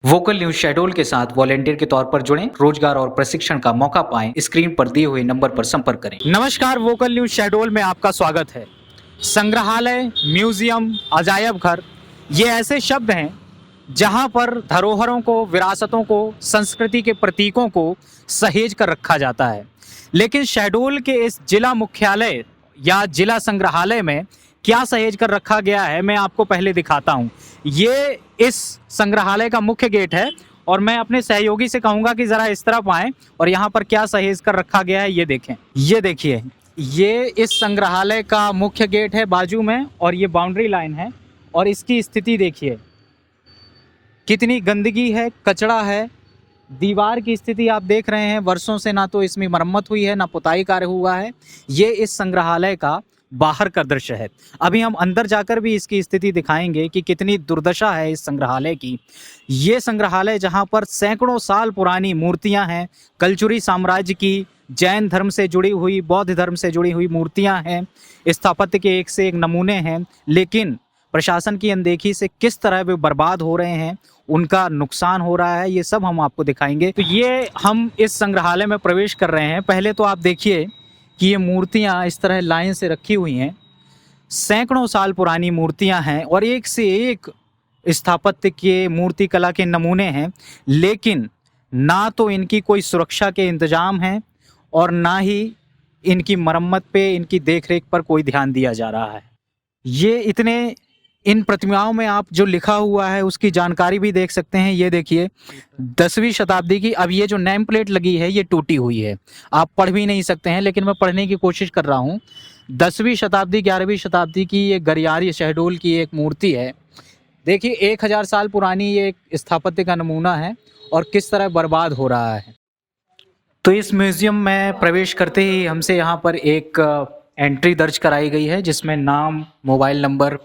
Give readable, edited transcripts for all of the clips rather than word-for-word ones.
Vocal news Shahdol के साथ volunteer के तौर पर जुड़ें, रोजगार और प्रशिक्षण का मौका पाएं। स्क्रीन पर दिए हुए नंबर पर संपर्क करें। नमस्कार, वोकल न्यूज शहडोल में आपका स्वागत है। संग्रहालय, म्यूजियम, अजायब घर ये ऐसे शब्द हैं जहां पर धरोहरों को, विरासतों को, संस्कृति के प्रतीकों को सहेज कर रखा जाता है। लेकिन शहडोल के इस जिला मुख्यालय या जिला संग्रहालय में क्या सहेज कर रखा गया है, मैं आपको पहले दिखाता हूँ। ये इस संग्रहालय का मुख्य गेट है और मैं अपने सहयोगी से कहूँगा कि ज़रा इस तरफ आएँ और यहाँ पर क्या सहेज कर रखा गया है ये देखें। ये देखिए, ये इस संग्रहालय का मुख्य गेट है बाजू में और ये बाउंड्री लाइन है और इसकी स्थिति देखिए, कितनी गंदगी है, कचरा है। दीवार की स्थिति आप देख रहे हैं, वर्षों से ना तो इसमें मरम्मत हुई है, ना पुताई कार्य हुआ है। ये इस संग्रहालय का बाहर का दृश्य है। अभी हम अंदर जाकर भी इसकी स्थिति दिखाएंगे कि कितनी दुर्दशा है इस संग्रहालय की। ये संग्रहालय जहाँ पर सैकड़ों साल पुरानी मूर्तियाँ हैं, कलचुरी साम्राज्य की, जैन धर्म से जुड़ी हुई, बौद्ध धर्म से जुड़ी हुई मूर्तियाँ हैं, स्थापत्य के एक से एक नमूने हैं, लेकिन प्रशासन की अनदेखी से किस तरह वे बर्बाद हो रहे हैं, उनका नुकसान हो रहा है, ये सब हम आपको दिखाएंगे। तो ये हम इस संग्रहालय में प्रवेश कर रहे हैं। पहले तो आप देखिए कि ये मूर्तियाँ इस तरह लाइन से रखी हुई हैं, सैकड़ों साल पुरानी मूर्तियाँ हैं और एक से एक स्थापत्य के, मूर्ति कला के नमूने हैं, लेकिन ना तो इनकी कोई सुरक्षा के इंतजाम हैं और ना ही इनकी मरम्मत पे, इनकी देखरेख पर कोई ध्यान दिया जा रहा है। ये इतने इन प्रतिमाओं में आप जो लिखा हुआ है उसकी जानकारी भी देख सकते हैं। ये देखिए, 10वीं शताब्दी की। अब ये जो नेम प्लेट लगी है ये टूटी हुई है, आप पढ़ भी नहीं सकते हैं, लेकिन मैं पढ़ने की कोशिश कर रहा हूँ। 10वीं शताब्दी, 11वीं शताब्दी की ये गरियारी शहडोल की एक मूर्ति है। देखिए, 1000 साल पुरानी ये एक स्थापत्य का नमूना है और किस तरह बर्बाद हो रहा है। तो इस म्यूज़ियम में प्रवेश करते ही हमसे यहाँ पर एक एंट्री दर्ज कराई गई है जिसमें नाम, मोबाइल नंबर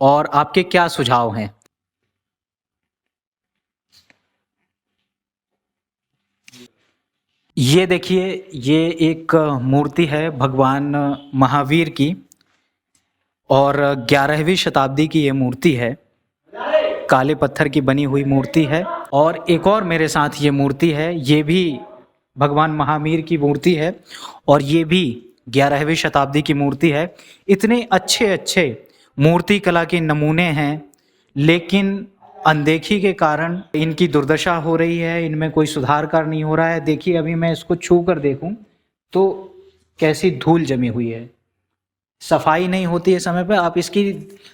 और आपके क्या सुझाव हैं। ये देखिए, ये एक मूर्ति है भगवान महावीर की और 11वीं शताब्दी की ये मूर्ति है। काले पत्थर की बनी हुई मूर्ति है और एक और मेरे साथ ये मूर्ति है, ये भी भगवान महावीर की मूर्ति है और ये भी 11वीं शताब्दी की मूर्ति है। इतने अच्छे अच्छे मूर्ति कला के नमूने हैं, लेकिन अनदेखी के कारण इनकी दुर्दशा हो रही है, इनमें कोई सुधार कार्य नहीं हो रहा है। देखिए, अभी मैं इसको छू कर देखूं तो कैसी धूल जमी हुई है, सफाई नहीं होती है समय पर। आप इसकी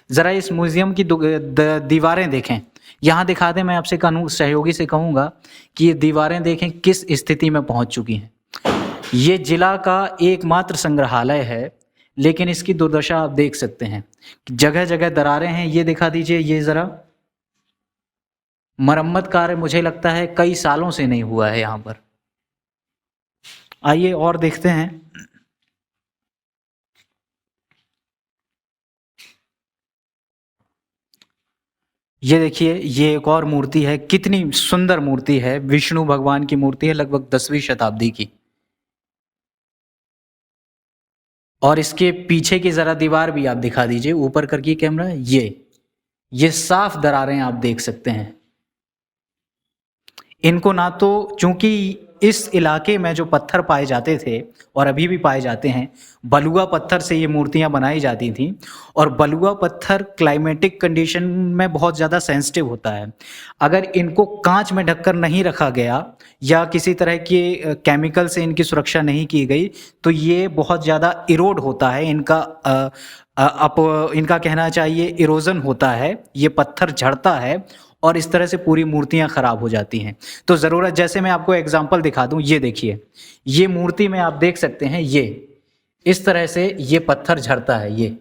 ज़रा इस म्यूज़ियम की दीवारें देखें, यहाँ दिखा दें। मैं आपसे सहयोगी से कहूँगा कि ये दीवारें देखें किस स्थिति में पहुँच चुकी हैं। ये जिला का एकमात्र संग्रहालय है, लेकिन इसकी दुर्दशा आप देख सकते हैं, जगह जगह दरारें हैं। ये दिखा दीजिए, ये ज़रा मरम्मत कार्य मुझे लगता है कई सालों से नहीं हुआ है यहाँ पर। आइए और देखते हैं। ये देखिए, ये एक और मूर्ति है, कितनी सुंदर मूर्ति है, विष्णु भगवान की मूर्ति है, लगभग 10वीं शताब्दी की। और इसके पीछे की जरा दीवार भी आप दिखा दीजिए, ऊपर करके कैमरा। ये साफ दरारें आप देख सकते हैं। इनको ना तो, चूंकि इस इलाके में जो पत्थर पाए जाते थे और अभी भी पाए जाते हैं, बलुआ पत्थर से ये मूर्तियां बनाई जाती थी और बलुआ पत्थर क्लाइमेटिक कंडीशन में बहुत ज़्यादा सेंसिटिव होता है। अगर इनको कांच में ढककर नहीं रखा गया या किसी तरह के केमिकल से इनकी सुरक्षा नहीं की गई तो ये बहुत ज़्यादा इरोड होता है, इनका कहना चाहिए इरोजन होता है, ये पत्थर झड़ता है और इस तरह से पूरी मूर्तियां खराब हो जाती हैं। तो ज़रूरत, जैसे मैं आपको एग्जांपल दिखा दूं, ये देखिए, ये मूर्ति में आप देख सकते हैं, ये इस तरह से ये पत्थर झड़ता है। ये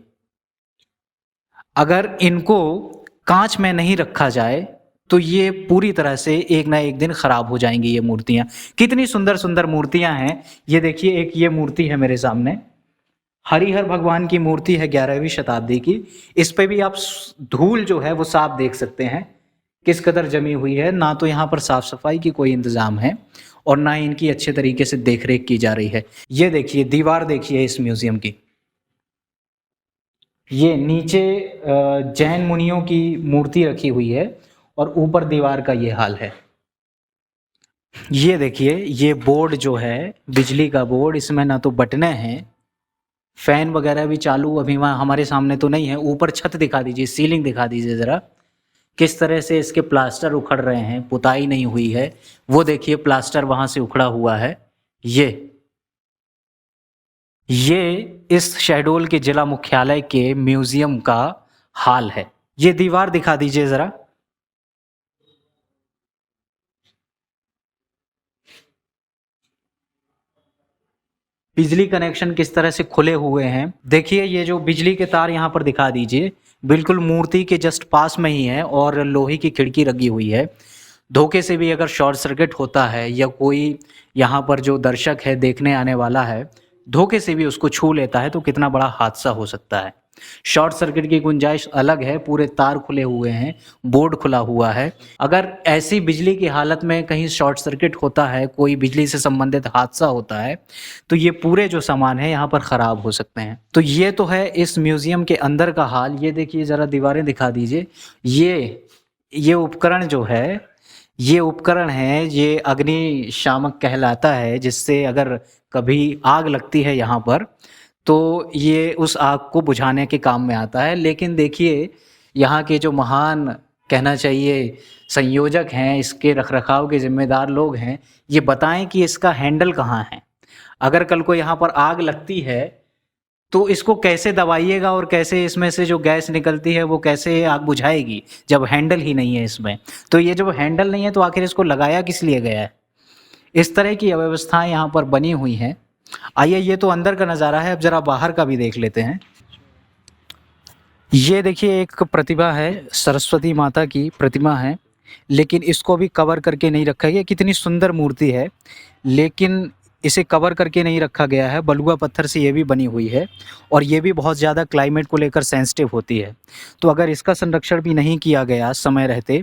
अगर इनको कांच में नहीं रखा जाए तो ये पूरी तरह से एक ना एक दिन खराब हो जाएंगी। ये मूर्तियां कितनी सुंदर सुंदर मूर्तियां हैं। ये देखिए, एक ये मूर्ति है मेरे सामने, हरिहर भगवान की मूर्ति है 11वीं शताब्दी की। इस पे भी आप धूल जो है वो साफ देख सकते हैं किस कदर जमी हुई है। ना तो यहाँ पर साफ सफाई की कोई इंतजाम है और ना ही इनकी अच्छे तरीके से देखरेख की जा रही है। ये देखिए, दीवार देखिए इस म्यूजियम की। ये नीचे जैन मुनियों की मूर्ति रखी हुई है और ऊपर दीवार का ये हाल है। ये देखिए, ये बोर्ड जो है बिजली का बोर्ड, इसमें ना तो बटने हैं, फैन वगैरह भी चालू अभी वहाँ हमारे सामने तो नहीं है। ऊपर छत दिखा दीजिए, सीलिंग दिखा दीजिए ज़रा, किस तरह से इसके प्लास्टर उखड़ रहे हैं, पुताई नहीं हुई है। वो देखिए प्लास्टर वहाँ से उखड़ा हुआ है। ये इस शहडोल के जिला मुख्यालय के म्यूजियम का हाल है। ये दीवार दिखा दीजिए ज़रा। बिजली कनेक्शन किस तरह से खुले हुए हैं। देखिए ये जो बिजली के तार यहाँ पर दिखा दीजिए, बिल्कुल मूर्ति के जस्ट पास में ही है और लोहे की खिड़की लगी हुई है। धोखे से भी अगर शॉर्ट सर्किट होता है या कोई यहाँ पर जो दर्शक है देखने आने वाला है, धोखे से भी उसको छू लेता है तो कितना बड़ा हादसा हो सकता है। शॉर्ट सर्किट की गुंजाइश अलग है, पूरे तार खुले हुए हैं, बोर्ड खुला हुआ है। अगर ऐसी बिजली की हालत में कहीं शॉर्ट सर्किट होता है, कोई बिजली से संबंधित हादसा होता है, तो ये पूरे जो सामान है यहाँ पर ख़राब हो सकते हैं। तो ये तो है इस म्यूज़ियम के अंदर का हाल। ये देखिए ज़रा दीवारें दिखा दीजिए। ये उपकरण जो है, ये उपकरण है, ये अग्निशामक कहलाता है, जिससे अगर कभी आग लगती है यहाँ पर तो ये उस आग को बुझाने के काम में आता है। लेकिन देखिए यहाँ के जो महान, कहना चाहिए, संयोजक हैं, इसके रखरखाव के ज़िम्मेदार लोग हैं, ये बताएं कि इसका हैंडल कहाँ है। अगर कल को यहाँ पर आग लगती है तो इसको कैसे दबाइएगा और कैसे इसमें से जो गैस निकलती है वो कैसे आग बुझाएगी जब हैंडल ही नहीं है इसमें। तो ये जब हैंडल नहीं है तो आखिर इसको लगाया किस लिए गया है। इस तरह की अव्यवस्थाएं यहाँ पर बनी हुई हैं। आइए, ये तो अंदर का नज़ारा है, अब ज़रा बाहर का भी देख लेते हैं। ये देखिए एक प्रतिभा है, सरस्वती माता की प्रतिमा है, लेकिन इसको भी कवर करके नहीं रखा गया। कितनी सुंदर मूर्ति है, लेकिन इसे कवर करके नहीं रखा गया है। बलुआ पत्थर से ये भी बनी हुई है और ये भी बहुत ज़्यादा क्लाइमेट को लेकर सेंसिटिव होती है। तो अगर इसका संरक्षण भी नहीं किया गया समय रहते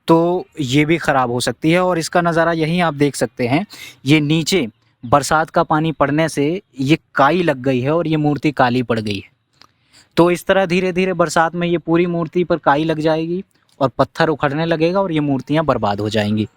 तो ये भी ख़राब हो सकती है। और इसका नज़ारा यहीं आप देख सकते हैं। ये नीचे बरसात का पानी पड़ने से ये काई लग गई है और ये मूर्ति काली पड़ गई है। तो इस तरह धीरे धीरे बरसात में ये पूरी मूर्ति पर काई लग जाएगी और पत्थर उखड़ने लगेगा और ये मूर्तियाँ बर्बाद हो जाएंगी।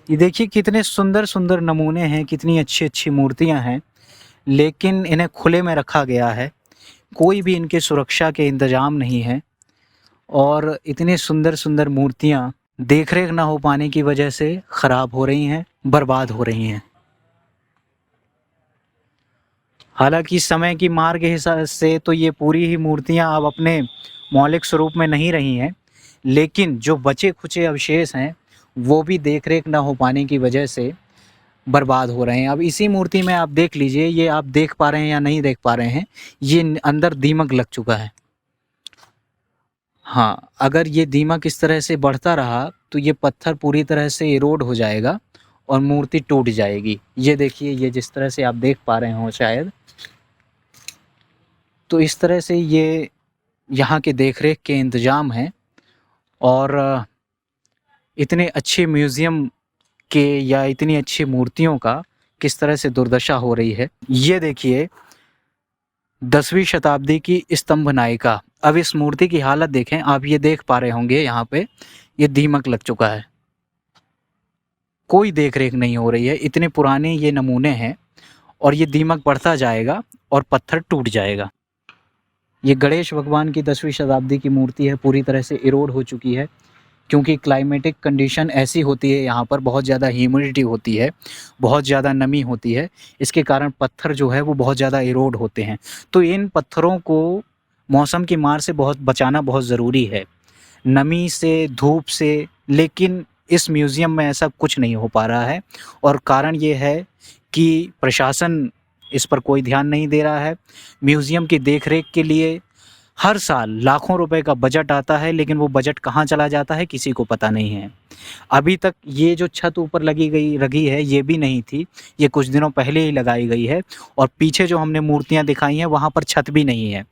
ये देखिए कितने सुंदर सुंदर नमूने हैं, कितनी अच्छी अच्छी मूर्तियां हैं, लेकिन इन्हें खुले में रखा गया है। कोई भी इनके सुरक्षा के इंतजाम नहीं है और इतनी सुंदर सुंदर मूर्तियां देख रेख ना हो पाने की वजह से ख़राब हो रही हैं, बर्बाद हो रही हैं। हालांकि समय की मार के हिसाब से तो ये पूरी ही मूर्तियां अब अपने मौलिक स्वरूप में नहीं रही हैं, लेकिन जो बचे खुचे अवशेष हैं वो भी देख रेख ना हो पाने की वजह से बर्बाद हो रहे हैं। अब इसी मूर्ति में आप देख लीजिए, ये आप देख पा रहे हैं या नहीं देख पा रहे हैं, ये अंदर दीमक लग चुका है। हाँ, अगर ये दीमक इस तरह से बढ़ता रहा तो ये पत्थर पूरी तरह से इरोड हो जाएगा और मूर्ति टूट जाएगी। ये देखिए, ये जिस तरह से आप देख पा रहे हो शायद, तो इस तरह से ये यहाँ के देख रेख के इंतज़ाम हैं और इतने अच्छे म्यूज़ियम के या इतनी अच्छी मूर्तियों का किस तरह से दुर्दशा हो रही है। ये देखिए 10वीं शताब्दी की स्तंभ नायिका। अब इस मूर्ति की हालत देखें, आप ये देख पा रहे होंगे यहाँ पे ये दीमक लग चुका है, कोई देख रेख नहीं हो रही है। इतने पुराने ये नमूने हैं और ये दीमक बढ़ता जाएगा और पत्थर टूट जाएगा। ये गणेश भगवान की 10वीं शताब्दी की मूर्ति है, पूरी तरह से इरोड हो चुकी है क्योंकि क्लाइमेटिक कंडीशन ऐसी होती है, यहाँ पर बहुत ज़्यादा ह्यूमिडिटी होती है, बहुत ज़्यादा नमी होती है, इसके कारण पत्थर जो है वो बहुत ज़्यादा इरोड होते हैं। तो इन पत्थरों को मौसम की मार से बचाना बहुत ज़रूरी है, नमी से, धूप से, लेकिन इस म्यूज़ियम में ऐसा कुछ नहीं हो पा रहा है और कारण ये है कि प्रशासन इस पर कोई ध्यान नहीं दे रहा है। म्यूज़ियम की देखरेख के लिए हर साल लाखों रुपए का बजट आता है, लेकिन वो बजट कहाँ चला जाता है किसी को पता नहीं है। अभी तक ये जो छत ऊपर लगी है ये भी नहीं थी, ये कुछ दिनों पहले ही लगाई गई है। और पीछे जो हमने मूर्तियाँ दिखाई हैं वहाँ पर छत भी नहीं है।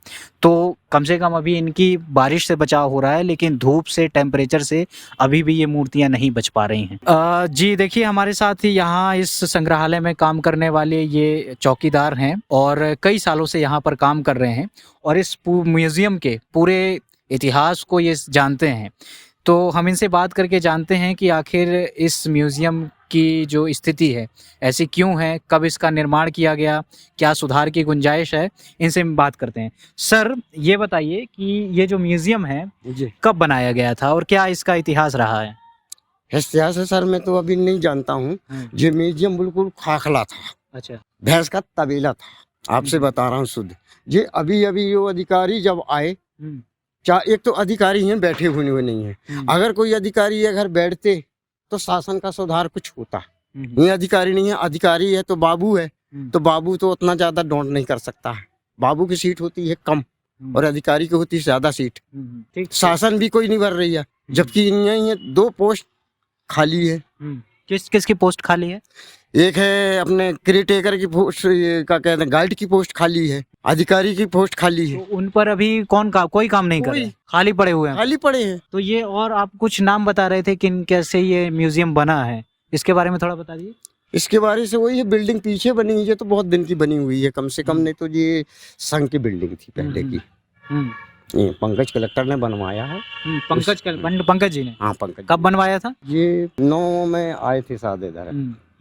तो कम से कम अभी इनकी बारिश से बचाव हो रहा है, लेकिन धूप से, टेम्परेचर से अभी भी ये मूर्तियाँ नहीं बच पा रही हैं। जी देखिए, हमारे साथ ही यहाँ इस संग्रहालय में काम करने वाले ये चौकीदार हैं और कई सालों से यहाँ पर काम कर रहे हैं और इस म्यूज़ियम के पूरे इतिहास को ये जानते हैं। तो हम इनसे बात करके जानते हैं कि आखिर इस म्यूज़ियम की जो स्थिति है ऐसी क्यों है, कब इसका निर्माण किया गया, क्या सुधार की गुंजाइश है, इनसे हम बात करते हैं। सर ये बताइए कि ये जो म्यूज़ियम है जी, कब बनाया गया था और क्या इसका इतिहास रहा है? इतिहास है सर, मैं तो अभी नहीं जानता हूँ। ये म्यूजियम बिल्कुल खाखला था, अच्छा। भैंस का तबेला था, आपसे बता रहा हूँ शुद्ध। ये अभी अभी जो अधिकारी जब आए, एक तो अधिकारी हैं बैठे हुए नहीं है। अगर कोई अधिकारी अगर बैठते तो शासन का सुधार कुछ होता। ये अधिकारी नहीं है, अधिकारी है तो बाबू है, तो बाबू तो उतना ज्यादा डोंट नहीं कर सकता है। बाबू की सीट होती है कम और अधिकारी की होती है ज्यादा सीट। शासन भी कोई नहीं भर रही है, जबकि ये 2 पोस्ट खाली है। किसकी पोस्ट खाली है? एक है अपने केयरटेकर की पोस्ट, ये क्या कहते हैं, गाइड की पोस्ट खाली है, अधिकारी की पोस्ट खाली है। तो उन पर अभी कोई काम नहीं कर रहा है, खाली पड़े हुए हैं। खाली पड़े हैं। तो ये, और आप कुछ नाम बता रहे थे कि कैसे ये म्यूजियम बना है, इसके बारे में थोड़ा बता दीजिए। इसके बारे से वही है, बिल्डिंग पीछे बनी हुई है तो बहुत दिन की बनी हुई है, कम से कम नहीं तो ये संघ की बिल्डिंग थी पहले की। ये पंकज कलेक्टर ने बनवाया है। पंकज जी ने? हाँ, पंकज। कब बनवाया था? ये 9 में आए थे शायद इधर।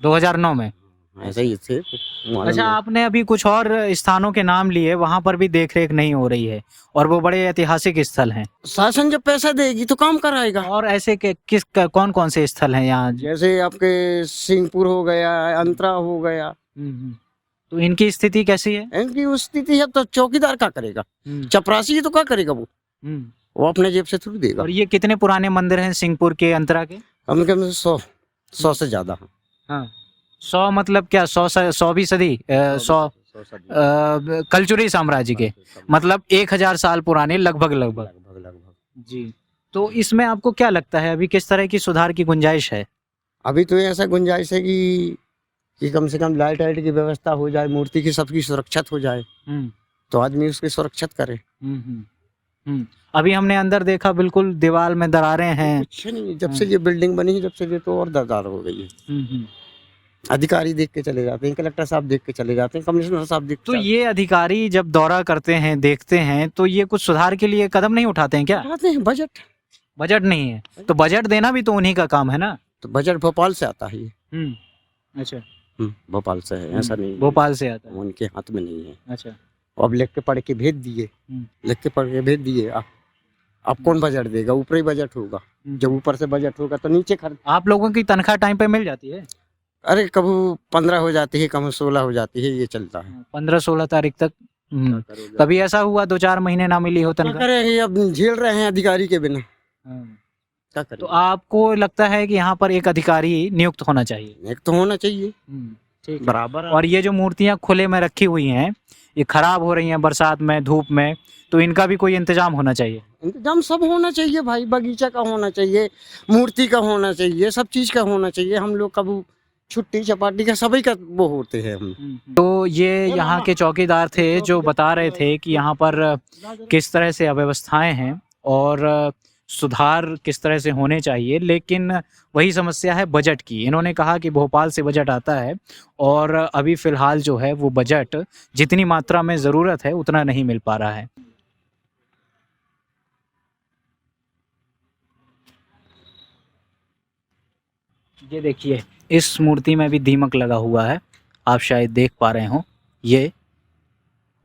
2009 में ऐसा ही थे। अच्छा, आपने अभी कुछ और स्थानों के नाम लिए, वहाँ पर भी देख रेख नहीं हो रही है और वो बड़े ऐतिहासिक स्थल हैं। शासन जब पैसा देगी तो काम कराएगा। और ऐसे कौन कौन से स्थल हैं यहाँ? जैसे आपके सिंहपुर हो गया, अंतरा हो गया। तो इनकी स्थिति कैसी है? इनकी स्थिति है तो चौकीदार क्या करेगा, चपरासी तो क्या करेगा वो अपने जेब से थोड़ी देगा। और ये कितने पुराने मंदिर हैं सिंहपुर के, अंतरा के? कम से कम 100 से ज्यादा। हाँ, 100 मतलब क्या? 100वीं सदी, 100 कलचुरी साम्राज्य के, मतलब 1000 साल पुराने लगभग। जी, तो इसमें आपको क्या लगता है अभी किस तरह की सुधार की गुंजाइश है? अभी तो ऐसा गुंजाइश है कि कम से कम लाइट की व्यवस्था हो जाए, मूर्ति की सबकी सुरक्षित हो जाए, तो आदमी उसकी सुरक्षित करे। अभी हमने अंदर देखा, बिल्कुल दीवार में दरारें हैं। कुछ नहीं, जब से ये बिल्डिंग बनी है जब से ये तो और दरार हो गई है। अधिकारी देख के चले जाते हैं, कलेक्टर साहब देख के चले जाते हैं, कमिश्नर साहब देख के। तो ये अधिकारी जब दौरा करते हैं, देखते हैं, तो ये कुछ सुधार के लिए कदम नहीं उठाते हैं क्या? उठाते हैं। बजट नहीं है तो बजट देना भी तो उन्हीं का काम है ना। तो बजट भोपाल से आता है। अच्छा। भोपाल से है, ऐसा नहीं भोपाल से आता है, उनके हाथ में नहीं है। अच्छा। अब लिख के पढ़ के भेज दिए, अब कौन बजट देगा? ऊपर ही बजट होगा। जब ऊपर से बजट होगा तो नीचे खर्च। आप लोगों की तनख्वाह टाइम पे मिल जाती है? अरे कभी 15 हो जाती है, कभी 16 हो जाती है, ये चलता है 15-16 तारीख तक। कभी ऐसा हुआ 2-4 महीने ना मिली हो तनख्वाह? करेंगे, अब झेल रहे हैं अधिकारी के बिना, क्या करें। तो आपको लगता है कि यहाँ पर एक अधिकारी नियुक्त होना चाहिए? एक तो होना चाहिए, ठीक बराबर। और ये जो मूर्तियाँ खुले में रखी हुई हैं, ये खराब हो रही हैं बरसात में, धूप में, तो इनका भी कोई इंतजाम होना चाहिए। इंतजाम सब होना चाहिए भाई, बगीचा का होना चाहिए, मूर्ति का होना चाहिए, सब चीज का होना चाहिए। हम लोग कब छुट्टी चपाटी का सभी का वो होते हैं हम। तो ये यहाँ के चौकीदार थे जो बता रहे थे कि यहाँ पर किस तरह से अव्यवस्थाएं हैं और सुधार किस तरह से होने चाहिए, लेकिन वही समस्या है बजट की। इन्होंने कहा कि भोपाल से बजट आता है और अभी फ़िलहाल जो है वो बजट जितनी मात्रा में ज़रूरत है उतना नहीं मिल पा रहा है। ये देखिए, इस मूर्ति में भी दीमक लगा हुआ है, आप शायद देख पा रहे हो ये,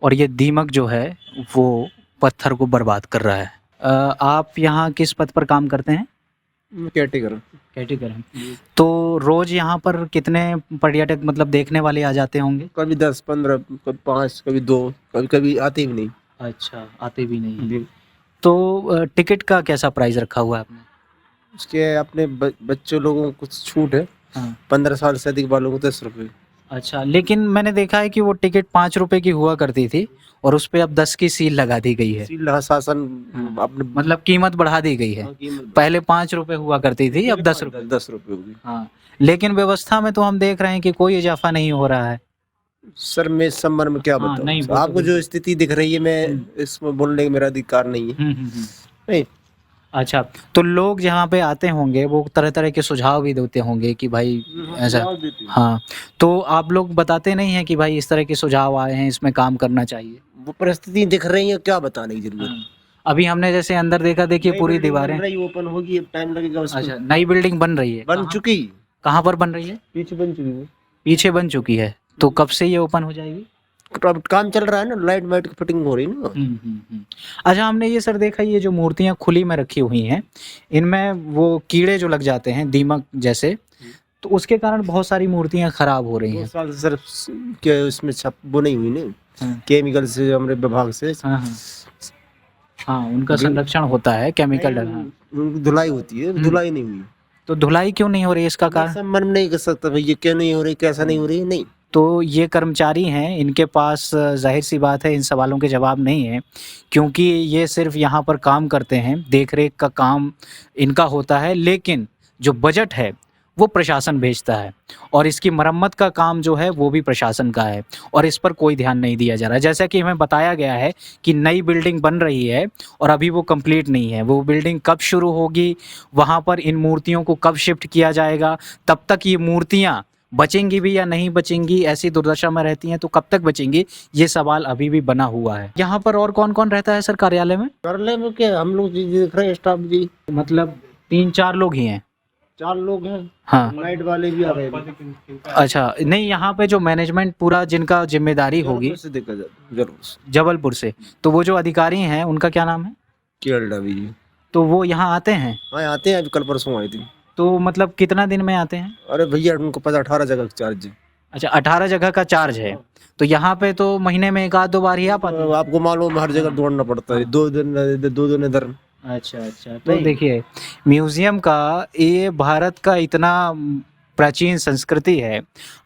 और ये दीमक जो है वो पत्थर को बर्बाद कर रहा है। आप यहाँ किस पद पर काम करते हैं? केयरटेकर हैं। तो रोज यहाँ पर कितने पर्यटक मतलब देखने वाले आ जाते होंगे? कभी 10-15, कभी 5, कभी 2, कभी आते भी नहीं। अच्छा, आते भी नहीं। तो टिकट का कैसा प्राइस रखा हुआ है आपने? उसके अपने बच्चों लोगों को कुछ छूट है। 15 साल से अधिक वालों को 10 रुपये। अच्छा, लेकिन मैंने देखा है कि वो टिकट 5 रुपए की हुआ करती थी और उस पे अब 10 की सील लगा दी गई है। इसी शासन अपने मतलब कीमत बढ़ा दी गई है। कीमत पहले 5 रुपए हुआ करती थी, अब 10 रुपए। 10 रुपए होगी। हाँ, लेकिन व्यवस्था में तो हम देख रहे हैं कि कोई इजाफा नहीं हो रहा है। सर मैं इस संबंध में क्या हाँ, नहीं, बताऊं, वो तो आपको जो स्थिति दिख रही है, मैं इसमें बोलने का मेरा अधिकार नहीं है। नहीं, अच्छा, तो लोग जहाँ पे आते होंगे वो तरह तरह के सुझाव भी देते होंगे कि भाई ऐसा। जवाब देती हूँ। हाँ, तो आप लोग बताते नहीं हैं कि भाई इस तरह के सुझाव आए हैं, इसमें काम करना चाहिए। वो परिस्थिति दिख रही है, क्या बताने की जरूरत। हाँ। अभी हमने जैसे अंदर देखा, देखिए पूरी दीवारें। ओपन होगी, अब टाइम लगेगा उसमें। अच्छा, नई बिल्डिंग बन रही है। बन चुकी, कहाँ पर बन रही है? पीछे बन चुकी है। पीछे बन चुकी है, तो कब से ये ओपन हो जाएगी? तो अब काम चल रहा है ना, लाइट वाइट की फिटिंग हो रही है ना। अच्छा, हमने ये सर देखा, ये जो मूर्तियां खुली में रखी हुई हैं, इनमें वो कीड़े जो लग जाते हैं, दीमक जैसे, तो उसके कारण बहुत सारी मूर्तियां खराब हो रही 2 हैं। साल से सर क्या इसमें छप वो नहीं हुई ना, हाँ, केमिकल से हमारे विभाग से। हाँ, हाँ, हाँ, उनका संरक्षण होता है केमिकल डाल। हाँ। उनकी धुलाई होती है, धुलाई नहीं हुई। तो धुलाई क्यों नहीं हो रही है, इसका कारण? सब मन नहीं कर सकता भाई, ये क्यों नहीं हो रही, कैसा नहीं हो रही, नहीं। तो ये कर्मचारी हैं, इनके पास जाहिर सी बात है इन सवालों के जवाब नहीं है, क्योंकि ये सिर्फ यहाँ पर काम करते हैं, देख रेख का काम इनका होता है, लेकिन जो बजट है वो प्रशासन भेजता है और इसकी मरम्मत का काम जो है वो भी प्रशासन का है और इस पर कोई ध्यान नहीं दिया जा रहा है। जैसा कि हमें बताया गया है कि नई बिल्डिंग बन रही है और अभी वो कंप्लीट नहीं है, वो बिल्डिंग कब शुरू होगी, वहाँ पर इन मूर्तियों को कब शिफ्ट किया जाएगा, तब तक ये मूर्तियाँ बचेंगी भी या नहीं बचेंगी, ऐसी दुर्दशा में रहती हैं तो कब तक बचेंगी, ये सवाल अभी भी बना हुआ है। यहाँ पर और कौन कौन रहता है सर कार्यालय में? कार्यालय में क्या हम लोग जी देख रहे हैं, स्टाफ जी मतलब 3-4 लोग ही हैं। 4 लोग हैं। हाँ, नाइट वाले भी आ रहे हैं। अच्छा, नहीं, यहाँ पे जो मैनेजमेंट पूरा जिनका जिम्मेदारी होगी जरूर से देखा जाए, जरूर। जबलपुर से, तो वो जो अधिकारी हैं उनका क्या नाम है? केरला भी जी। तो वो यहाँ आते हैं? हाँ आते हैं, अभी कल परसों आए थे। तो मतलब कितना दिन में आते हैं? अरे भैया उनको पता 18 जगह का चार्ज है। अच्छा, 18 जगह का चार्ज है, तो यहाँ पे तो महीने में 1-2 बार ही आ पाते हैं। आपको मालूम है, हर जगह दौड़ना पड़ता है, 2 दिन इधर। अच्छा, अच्छा, तो देखिए, म्यूजियम का ये भारत का इतना प्राचीन संस्कृति है,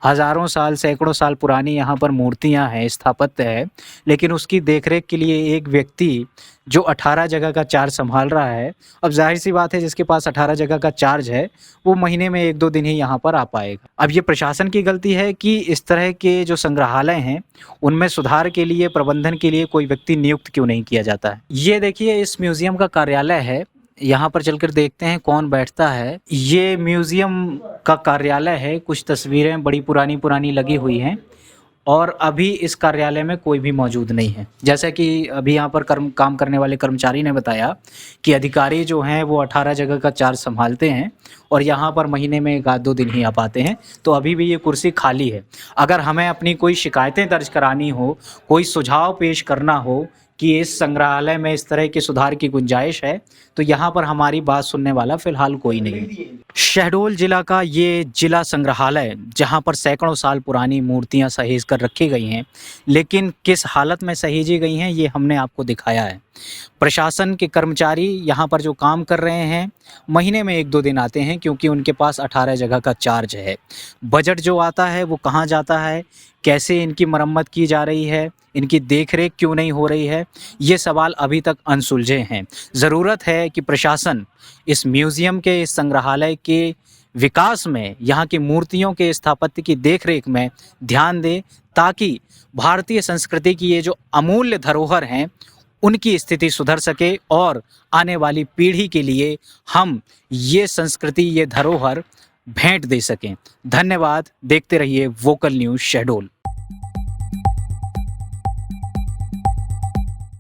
हजारों साल सैकड़ों साल पुरानी यहाँ पर मूर्तियाँ हैं, स्थापत्य है, लेकिन उसकी देखरेख के लिए एक व्यक्ति जो 18 जगह का चार्ज संभाल रहा है, अब जाहिर सी बात है जिसके पास 18 जगह का चार्ज है वो महीने में 1-2 दिन ही यहाँ पर आ पाएगा। अब ये प्रशासन की गलती है कि इस तरह के जो संग्रहालय हैं उनमें सुधार के लिए, प्रबंधन के लिए कोई व्यक्ति नियुक्त क्यों नहीं किया जाता है। ये देखिए, इस म्यूजियम का कार्यालय है, यहाँ पर चलकर देखते हैं कौन बैठता है। ये म्यूजियम का कार्यालय है, कुछ तस्वीरें बड़ी पुरानी पुरानी लगी हुई हैं और अभी इस कार्यालय में कोई भी मौजूद नहीं है। जैसा कि अभी यहाँ पर काम करने वाले कर्मचारी ने बताया कि अधिकारी जो हैं वो 18 जगह का चार्ज संभालते हैं और यहाँ पर महीने में 1-2 दिन ही आ पाते हैं, तो अभी भी ये कुर्सी खाली है। अगर हमें अपनी कोई शिकायतें दर्ज करानी हो, कोई सुझाव पेश करना हो कि इस संग्रहालय में इस तरह के सुधार की गुंजाइश है, तो यहाँ पर हमारी बात सुनने वाला फिलहाल कोई नहीं है। शहडोल जिला का ये जिला संग्रहालय, जहाँ पर सैकड़ों साल पुरानी मूर्तियाँ सहेज कर रखी गई हैं, लेकिन किस हालत में सहेजी गई हैं ये हमने आपको दिखाया है। प्रशासन के कर्मचारी यहाँ पर जो काम कर रहे हैं महीने में 1-2 दिन आते हैं क्योंकि उनके पास 18 जगह का चार्ज है। बजट जो आता है वो कहाँ जाता है, कैसे इनकी मरम्मत की जा रही है, इनकी देखरेख क्यों नहीं हो रही है, ये सवाल अभी तक अनसुलझे हैं। ज़रूरत है कि प्रशासन इस म्यूज़ियम के, इस संग्रहालय के विकास में, यहाँ की मूर्तियों के स्थापत्य की देखरेख में ध्यान दे, ताकि भारतीय संस्कृति की ये जो अमूल्य धरोहर हैं उनकी स्थिति सुधर सके और आने वाली पीढ़ी के लिए हम ये संस्कृति, ये धरोहर भेंट दे सकें। धन्यवाद। देखते रहिए वोकल न्यूज़ शहडोल।